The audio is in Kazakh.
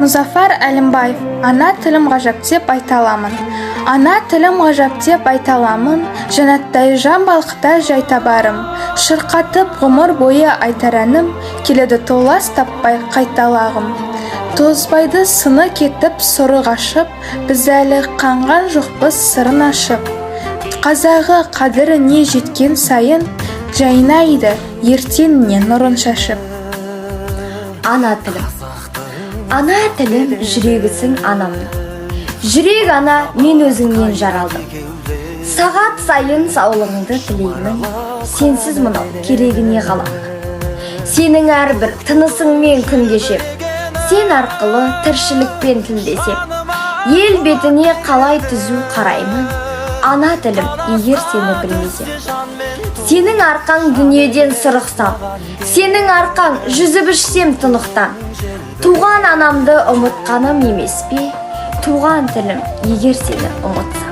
Мұзафар Әлімбаев, ана тілім ғажап деп айта аламын. Ана тілім ғажап деп айта аламын, жәннаттай жан балқыта жай табарым. Шырқатып ғұмыр бойы айтар әнім, келеді толас таппай қайталағым. Тозбайды сыны кетіп сұры қашып, біз әлі қанған жоқпыз сырын ашып. Қазағы қадіріне жеткен сайын, жайнайды ертеңіне нұрын шашып. Ана тілім. Ана тілім жүрегісің анамның. Жүрек ана, мен өзіңнен жаралдым. Сағат сайын саулығыңды тілеймін, сенсіз мынау керегіне қаламын. Сенің әрбір тынысыңмен күн кешем, сен арқылы тіршілікпен тілдесем. Ел бетіне қалай түзу қараймын, ана тілім егер сені білмесем. Сенің арқаң дүниеден сырықсам, сенің арқаң жүзіп ішсем тұнықтан. Туған анамды ұмытқаным емес пе, туған тілім егер сені ұмытсам.